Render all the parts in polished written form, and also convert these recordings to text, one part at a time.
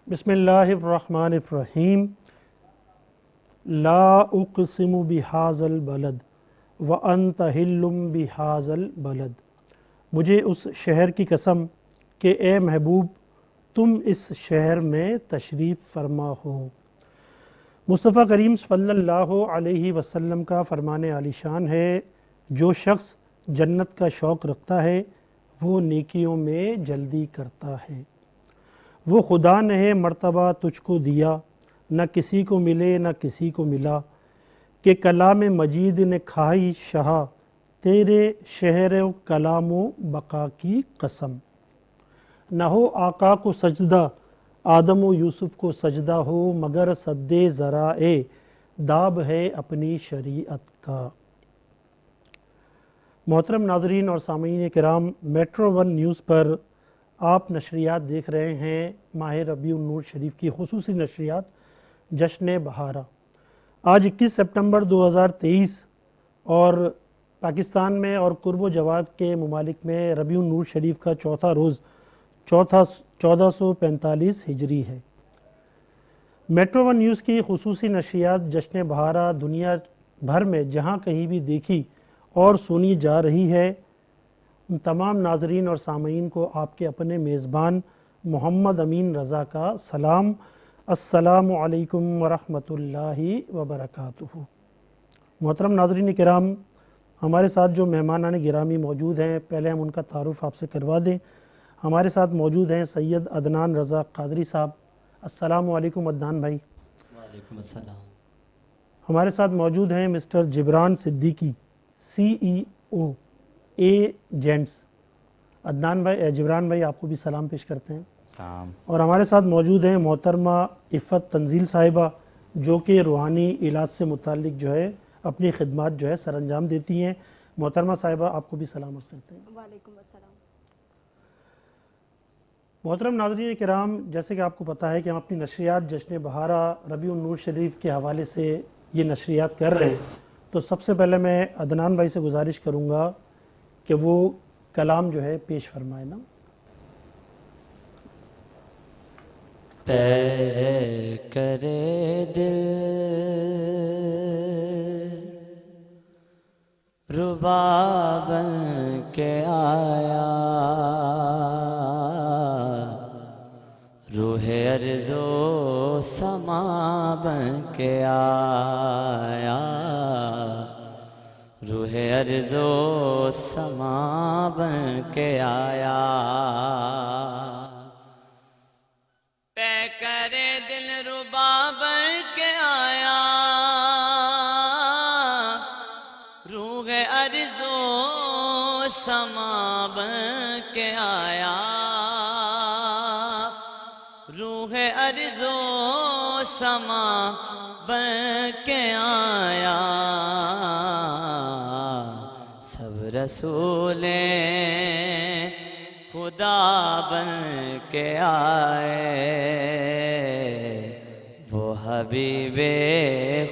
بسم اللہ الرحمن الرحیم لا اقسم بہذا البلد وانت حل بہذا البلد۔ مجھے اس شہر کی قسم کہ اے محبوب تم اس شہر میں تشریف فرما ہو۔ مصطفیٰ کریم صلی اللہ علیہ وسلم کا فرمان عالی شان ہے، جو شخص جنت کا شوق رکھتا ہے وہ نیکیوں میں جلدی کرتا ہے۔ وہ خدا نے مرتبہ تجھ کو دیا، نہ کسی کو ملے نہ کسی کو ملا، کہ کلام مجید نے کھائی شہا تیرے شہر و کلام و بقا کی قسم۔ نہ ہو آقا کو سجدہ آدم و یوسف کو سجدہ ہو، مگر سد ذرائع داب ہے اپنی شریعت کا۔ محترم ناظرین اور سامعین کرام، میٹرو ون نیوز پر آپ نشریات دیکھ رہے ہیں ماہ ربیع النور شریف کی خصوصی نشریات جشن بہارہ۔ آج 21 سپٹمبر 2023 اور پاکستان میں اور قرب و جوار کے ممالک میں ربیع النور شریف کا چوتھا روز 1445 ہجری ہے۔ میٹرو ون نیوز کی خصوصی نشریات جشن بہارہ دنیا بھر میں جہاں کہیں بھی دیکھی اور سنی جا رہی ہے، ان تمام ناظرین اور سامعین کو آپ کے اپنے میزبان محمد امین رضا کا سلام۔ السلام علیکم ورحمۃ اللہ وبرکاتہ۔ محترم ناظرین کرام، ہمارے ساتھ جو مہمانان گرامی موجود ہیں، پہلے ہم ان کا تعارف آپ سے کروا دیں۔ ہمارے ساتھ موجود ہیں سید عدنان رضا قادری صاحب۔ السلام علیکم عدنان بھائی۔ وعلیکم السلام۔ ہمارے ساتھ موجود ہیں Mister Jibran Siddiqui, CEO gents. Adnan بھائی، جبران بھائی آپ کو بھی سلام پیش کرتے ہیں۔ سلام۔ اور ہمارے ساتھ موجود ہیں محترمہ عفت تنزیل صاحبہ، جو کہ روحانی علاج سے متعلق جو ہے اپنی خدمات جو ہے سر انجام دیتی ہیں۔ محترمہ صاحبہ آپ کو بھی سلام عرض کرتے ہیں۔ وعلیکم السلام۔ محترم ناظرین کرام، جیسے کہ آپ کو پتہ ہے کہ ہم اپنی نشریات جشن بہارہ ربیع النور شریف کے حوالے سے یہ نشریات کر رہے ہیں، تو سب سے پہلے میں عدنان بھائی سے گزارش کروں گا کہ وہ کلام جو ہے پیش فرمائے نا۔ پے کرے دل ربا بن کے آیا، روح ارض و سما بن کے آیا، روح ارض و سما بن کے آیا۔ پے کرے دل ربا بن کے آیا، روح ارض و سما بن کے آیا، روح ارض و سما بن کے آیا۔ سب رسول خدا بن کے آئے، وہ حبیب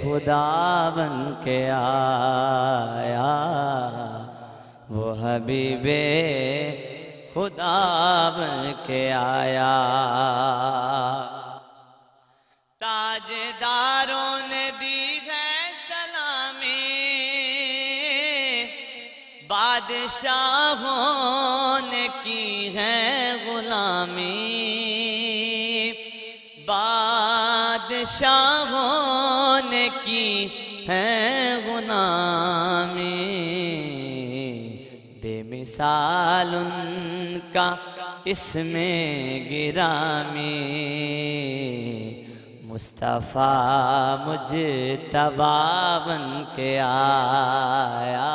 خدا بن کے آیا، وہ حبیب خدا بن کے آیا۔ تاجداروں نے دی ہے سلامی، بادشاہوں نے کی ہے غلامی، بادشاہوں نے کی ہے غلامی، بے مثال ان کا اسم گرامی، مصطفیٰ مجتبی بن کے آیا،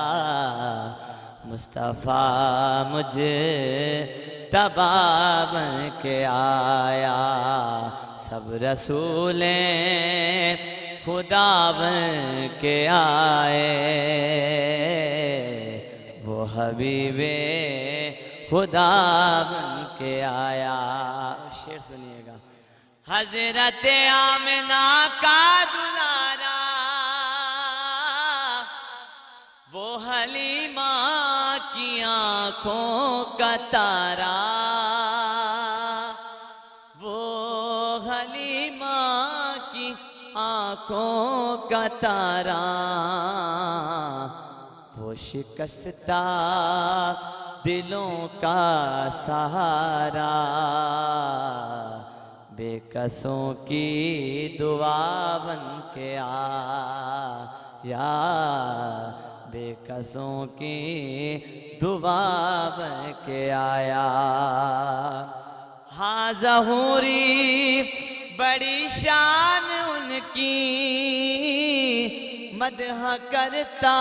مصطفیٰ مجتبی بن کے آیا۔ سب رسول خدا بن کے آئے، وہ حبیب خدا بن کے آیا۔ شعر سنیے گا۔ حضرت آمنہ کا دلارا، وہ حلیمہ کی آنکھوں کا تارا، وہ آنکھوں کا تارا وہ شکستہ دلوں کا سہارا بے کسوں کی دعا بن کے آیا بے کسوں کی دعا بن کے آیا ہاں ظہوری بڑی شان ان کی مدح کرتا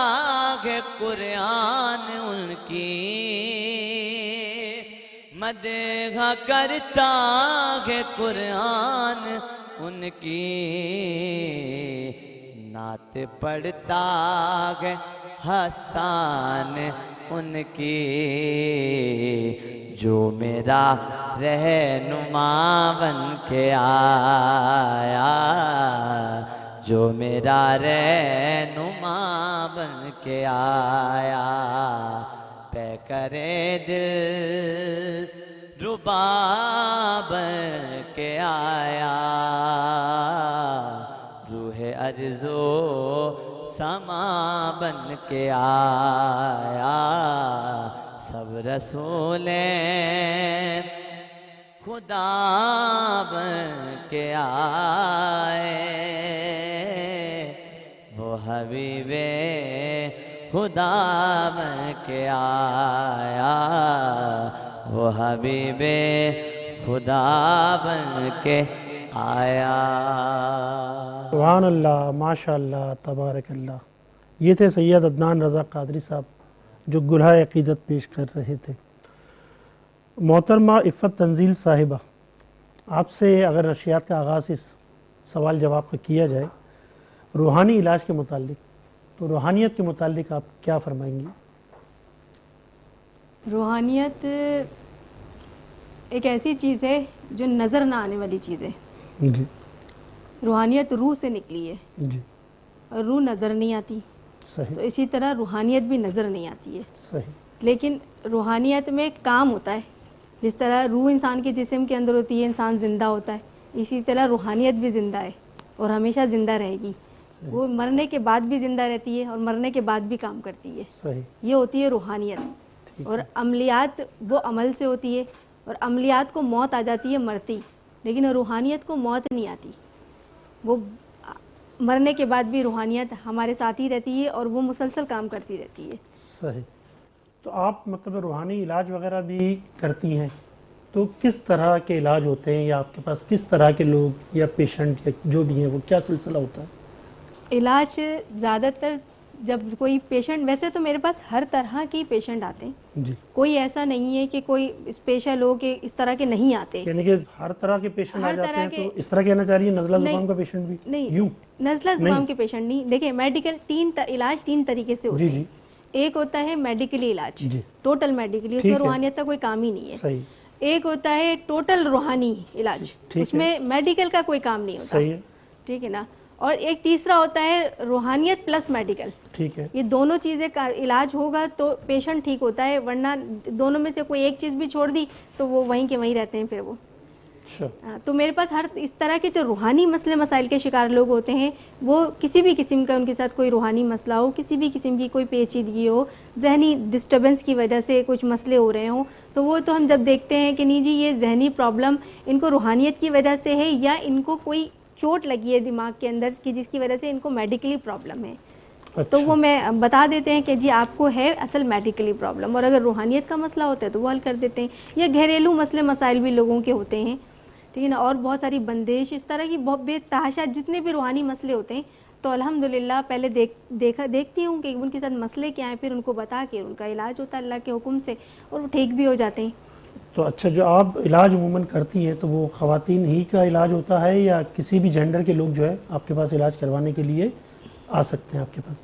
ہے قرآن ان کی مدح کرتا ہے قرآن ان کی نعت پڑھتا ہے حسان ان کی جو میرا رہنما بن کے آیا جو میرا رہنما بن کے آیا پہ کرے دل ربا بن کے آیا روح عرض و سما بن کے آیا سب رسول خدا بن کے آئے وہ حبیب خدا بن کے آیا وہ حبیب خدا بن کے آیا سبحان اللہ، ماشاء اللہ، تبارک اللہ۔ یہ تھے سید عدنان رضا قادری صاحب جو گلہا عقیدت پیش کر رہے تھے۔ محترمہ عفت تنزیل صاحبہ، آپ سے اگر نشریات کا آغاز اس سوال جواب کا کیا جائے روحانی علاج کے متعلق، تو روحانیت کے متعلق آپ کیا فرمائیں گی؟ روحانیت ایک ایسی چیز ہے جو نظر نہ آنے والی چیز ہے۔ جی روحانیت روح سے نکلی ہے جی، اور روح نظر نہیں آتی، صحیح تو اسی طرح روحانیت بھی نظر نہیں آتی ہے، صحیح، لیکن روحانیت میں کام ہوتا ہے۔ جس طرح روح انسان کے جسم کے اندر ہوتی ہے، انسان زندہ ہوتا ہے، اسی طرح روحانیت بھی زندہ ہے اور ہمیشہ زندہ رہے گی۔ وہ مرنے کے بعد بھی زندہ رہتی ہے اور مرنے کے بعد بھی کام کرتی ہے، صحیح، یہ ہوتی ہے روحانیت۔ اور عملیات وہ عمل سے ہوتی ہے، اور عملیات کو موت آ جاتی ہے مرتی، لیکن روحانیت کو موت نہیں آتی، وہ مرنے کے بعد بھی روحانیت ہمارے ساتھ ہی رہتی ہے اور وہ مسلسل کام کرتی رہتی ہے۔ صحیح۔ تو آپ مطلب روحانی علاج وغیرہ بھی کرتی ہیں، تو کس طرح کے علاج ہوتے ہیں، یا آپ کے پاس کس طرح کے لوگ یا پیشنٹ یا جو بھی ہیں وہ کیا سلسلہ ہوتا ہے؟ علاج زیادہ تر جب کوئی پیشنٹ، ویسے تو میرے پاس ہر طرح کی پیشنٹ آتے ہیں، جی، کوئی ایسا نہیں ہے کہ کوئی اسپیشل ہو کہ اس طرح کے نہیں آتے۔ یعنی کہ ہر طرح کے پیشنٹ آ ہر جاتے طرح ہیں، کے، تو اس طرح کہنا چاہ رہی ہے نزلہ زکام کا پیشنٹ بھی؟ نہیں، یوں نزلہ زکام کے پیشنٹ نہیں، دیکھیں میڈیکل علاج تین طریقے سے ہوتے جی ہیں۔ جی ایک ہوتا ہے میڈیکلی علاج، جی، ٹوٹل میڈیکلی، اس ٹھیک میں ہے، روحانیت کا کوئی کام ہی نہیں ہے۔ صحیح، ایک ہوتا ہے ٹوٹل روحانی علاج، ٹھیک اس میں میڈیکل کا کوئی کام نہیں ہوتا، صحیح ہے، ٹھیک ہے نا۔ اور ایک تیسرا ہوتا ہے روحانیت پلس میڈیکل، ٹھیک ہے، یہ دونوں چیزیں کا علاج ہوگا تو پیشنٹ ٹھیک ہوتا ہے، ورنہ دونوں میں سے کوئی ایک چیز بھی چھوڑ دی تو وہ وہیں کے وہیں رہتے ہیں پھر وہ۔ اچھا، تو میرے پاس ہر اس طرح کے جو روحانی مسئلے مسائل کے شکار لوگ ہوتے ہیں، وہ کسی بھی قسم کا ان کے ساتھ کوئی روحانی مسئلہ ہو، کسی بھی قسم کی کوئی پیچیدگی ہو، ذہنی ڈسٹربنس کی وجہ سے کچھ مسئلے ہو رہے ہوں، تو وہ تو ہم جب دیکھتے ہیں کہ نہیں جی یہ ذہنی پرابلم ان کو روحانیت کی وجہ سے ہے، یا ان کو کوئی چوٹ لگی ہے دماغ کے اندر کی جس کی وجہ سے ان کو میڈیکلی پرابلم ہے، تو وہ میں بتا دیتے ہیں کہ جی آپ کو ہے اصل میڈیکلی پرابلم، اور اگر روحانیت کا مسئلہ ہوتا ہے تو وہ حل کر دیتے ہیں۔ یا گھریلو مسئلے مسائل بھی لوگوں کے ہوتے ہیں، ٹھیک ہے نا، اور بہت ساری بندش، اس طرح کی بہت بے تحاشا جتنے بھی روحانی مسئلے ہوتے ہیں، تو الحمدللہ پہلے دیکھتی ہوں کہ ان کے ساتھ مسئلے کیا ہیں، پھر ان کو بتا کے ان کا علاج ہوتا ہے اللہ کے حکم سے، اور وہ ٹھیک بھی ہو جاتے ہیں۔ تو اچھا، جو آپ علاج عموماً کرتی ہیں تو وہ خواتین ہی کا علاج ہوتا ہے، یا کسی بھی جینڈر کے لوگ جو ہے آپ کے پاس علاج کروانے کے لیے آ سکتے ہیں آپ کے پاس؟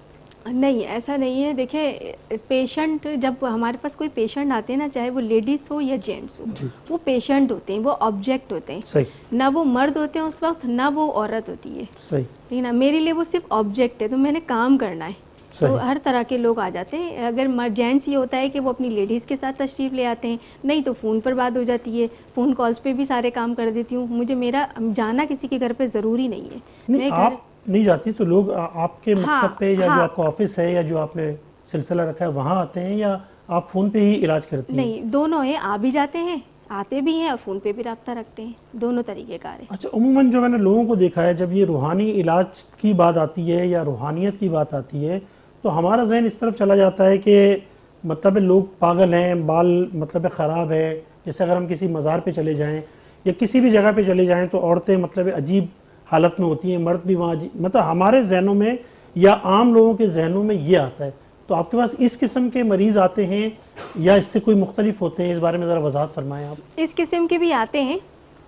نہیں، ایسا نہیں ہے۔ دیکھیں پیشنٹ، جب ہمارے پاس کوئی پیشنٹ آتے ہیں نا، چاہے وہ لیڈیز ہو یا جینٹس ہو، جی، وہ پیشنٹ ہوتے ہیں، وہ آبجیکٹ ہوتے ہیں، صحیح، نہ وہ مرد ہوتے ہیں اس وقت، نہ وہ عورت ہوتی ہے، صحیح، ٹھیک ہے نا۔ میرے لیے وہ صرف آبجیکٹ ہے، تو میں نے کام کرنا ہے، تو ہر طرح کے لوگ آ جاتے ہیں. اگر جینٹس یہ ہوتا ہے کہ وہ اپنی لیڈیز کے ساتھ تشریف لے آتے ہیں, نہیں تو فون پر بات ہو جاتی ہے, فون کالز پہ بھی سارے کام کر دیتی ہوں. مجھے میرا جانا کسی کے گھر پہ ضروری نہیں ہے. میں آپ نہیں جاتی تو لوگ آپ کے مکتب پہ یا جو آپ کا آفس ہے یا جو آپ نے سلسلہ رکھا ہے وہاں آتے ہیں, یا آپ فون پہ ہی علاج کرتی ہیں؟ نہیں, دونوں ہیں, آ بھی جاتے ہیں, آتے بھی ہیں, اور فون پہ بھی رابطہ رکھتے ہیں. دونوں طریقے کار ہیں. اچھا, عموماً جو میں نے لوگوں کو دیکھا ہے جب یہ روحانی علاج کی بات آتی ہے یا روحانیت کی بات آتی ہے تو ہمارا ذہن اس طرف چلا جاتا ہے کہ مطلب لوگ پاگل ہیں, بال مطلب خراب ہے. جیسے اگر ہم کسی مزار پہ چلے جائیں یا کسی بھی جگہ پہ چلے جائیں تو عورتیں مطلب عجیب حالت میں ہوتی ہیں, مرد بھی وہاں مطلب ہمارے ذہنوں میں یا عام لوگوں کے ذہنوں میں یہ آتا ہے. تو آپ کے پاس اس قسم کے مریض آتے ہیں یا اس سے کوئی مختلف ہوتے ہیں؟ اس بارے میں ذرا وضاحت فرمائیں آپ. اس قسم کے بھی آتے ہیں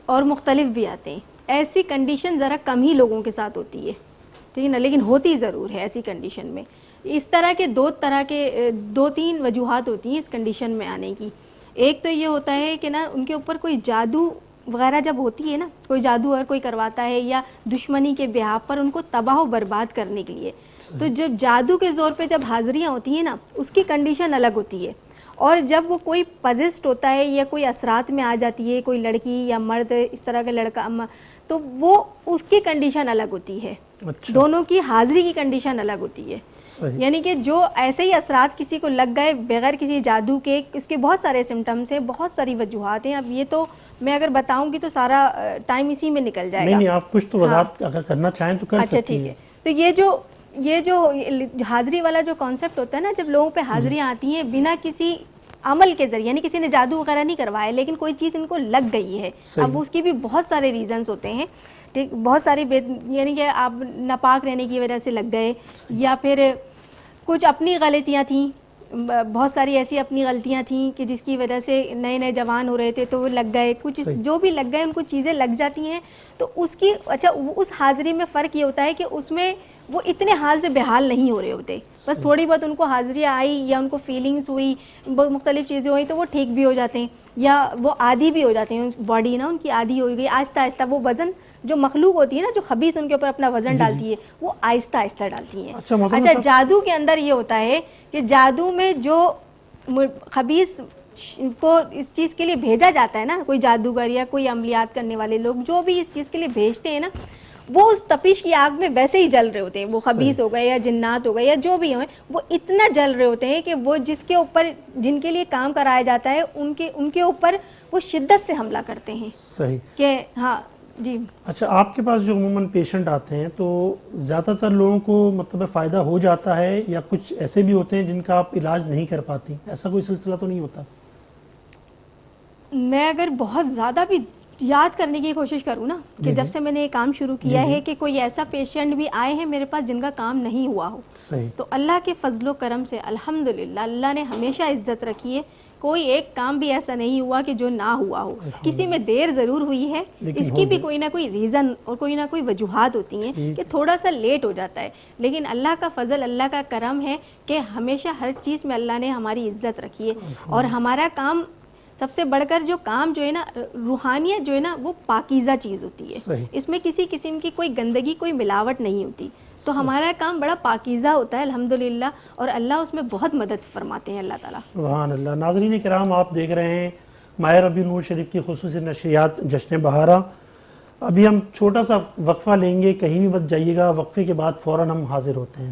اور مختلف بھی آتے ہیں. ایسی کنڈیشن ذرا کم ہی لوگوں کے ساتھ ہوتی ہے, ٹھیک ہے نا, لیکن ہوتی ضرور ہے ایسی کنڈیشن میں. اس طرح کے دو تین وجوہات ہوتی ہیں اس کنڈیشن میں آنے کی. ایک تو یہ ہوتا ہے کہ نا ان کے اوپر کوئی جادو وغیرہ جب ہوتی ہے نا, کوئی جادو اگر کوئی کرواتا ہے یا دشمنی کے بہاف پر ان کو تباہ و برباد کرنے کے لیے, تو جب جادو کے زور پہ جب حاضریاں ہوتی ہیں نا اس کی کنڈیشن الگ ہوتی ہے. اور جب وہ کوئی پزسٹ ہوتا ہے یا کوئی اثرات میں آ جاتی ہے کوئی لڑکی یا مرد اس طرح کا لڑکا, تو وہ اس کی کنڈیشن الگ ہوتی ہے. دونوں کی حاضری کی کنڈیشن الگ ہوتی ہے. یعنی کہ جو ایسے ہی اثرات کسی کو لگ گئے بغیر کسی جادو کے, اس کے بہت سارے سمٹمس ہیں, بہت ساری وجوہات ہیں. اب یہ تو میں اگر بتاؤں گی تو سارا ٹائم اسی میں نکل جائے گا. نہیں, آپ کچھ تو وضاحت اگر کرنا چاہیں تو کر سکتی ہیں. اچھا ٹھیک ہے. تو یہ جو حاضری والا جو کانسیپٹ ہوتا ہے نا, جب لوگوں پہ حاضریاں آتی ہیں بنا کسی عمل کے ذریعے, یعنی کسی نے جادو وغیرہ نہیں کروایا لیکن کوئی چیز ان کو لگ گئی ہے. اب اس کی بھی بہت سارے ریزنز ہوتے ہیں, ٹھیک, بہت ساری یعنی کہ آپ ناپاک رہنے کی وجہ سے لگ گئے, یا پھر کچھ اپنی غلطیاں تھیں, بہت ساری ایسی اپنی غلطیاں تھیں کہ جس کی وجہ سے نئے جوان ہو رہے تھے تو وہ لگ گئے, کچھ جو بھی لگ گئے ان کو چیزیں لگ جاتی ہیں. تو اس کی اس حاضری میں فرق یہ ہوتا ہے کہ اس میں وہ اتنے حال سے بحال نہیں ہو رہے ہوتے, بس تھوڑی بہت ان کو حاضری آئی یا ان کو فیلنگز ہوئی, مختلف چیزیں ہوئی تو وہ ٹھیک بھی ہو جاتے ہیں, یا وہ عادی بھی ہو جاتے ہیں. باڈی نا ان کی عادی ہو گئی, آہستہ آہستہ وہ وزن جو مخلوق ہوتی ہے نا, جو خبیث ان کے اوپر اپنا وزن ڈالتی ہے, وہ آہستہ آہستہ ڈالتی ہیں. اچھا, جادو کے اندر یہ ہوتا ہے کہ جادو میں جو خبیث کو اس چیز کے لیے بھیجا جاتا ہے نا, کوئی جادوگر یا کوئی عملیات کرنے والے لوگ جو بھی اس چیز کے لیے بھیجتے ہیں نا, وہ اس تپش کی آگ میں ویسے ہی جل رہے ہوتے ہیں. وہ خبیث ہو گئے یا جنات ہو گئے یا جو بھی ہوئے, وہ اتنا جل رہے ہوتے ہیں کہ وہ جس کے اوپر جن کے لیے کام کرایا جاتا ہے ان کے اوپر وہ شدت سے حملہ کرتے ہیں. صحیح کہ ہاں جی. اچھا, آپ کے پاس جو عموماً پیشنٹ آتے ہیں تو زیادہ تر لوگوں کو مطلب فائدہ ہو جاتا ہے یا کچھ ایسے بھی ہوتے ہیں جن کا آپ علاج نہیں کر پاتی؟ ایسا کوئی سلسلہ تو نہیں ہوتا؟ میں اگر بہت زیادہ بھی یاد کرنے کی کوشش کروں نا کہ جب سے میں نے یہ کام شروع کیا ہے کہ کوئی ایسا پیشنٹ بھی آئے ہیں میرے پاس جن کا کام نہیں ہوا ہو, تو اللہ کے فضل و کرم سے الحمدللہ اللہ نے ہمیشہ عزت رکھی ہے. کوئی ایک کام بھی ایسا نہیں ہوا کہ جو نہ ہوا ہو. کسی میں دیر ضرور ہوئی ہے, اس کی بھی کوئی نہ کوئی ریزن اور کوئی نہ کوئی وجوہات ہوتی ہیں کہ تھوڑا سا لیٹ ہو جاتا ہے, لیکن اللہ کا فضل اللہ کا کرم ہے کہ ہمیشہ ہر چیز میں اللہ نے ہماری عزت رکھی ہے. اور ہمارا کام سب سے بڑھ کر جو کام جو ہے نا, روحانیت جو ہے نا وہ پاکیزہ چیز ہوتی ہے, اس میں کسی قسم کی کوئی گندگی کوئی ملاوٹ نہیں ہوتی. تو ہمارا کام بڑا پاکیزہ ہوتا ہے الحمدللہ, اور اللہ اس میں بہت مدد فرماتے ہیں اللہ تعالیٰ. سبحان اللہ. ناظرین کرام, آپ دیکھ رہے ہیں ماہ ربیع النور شریف کی خصوصی نشریات جشن بہارا. ابھی ہم چھوٹا سا وقفہ لیں گے, کہیں بھی مت جائیے گا, وقفے کے بعد فوراً ہم حاضر ہوتے ہیں.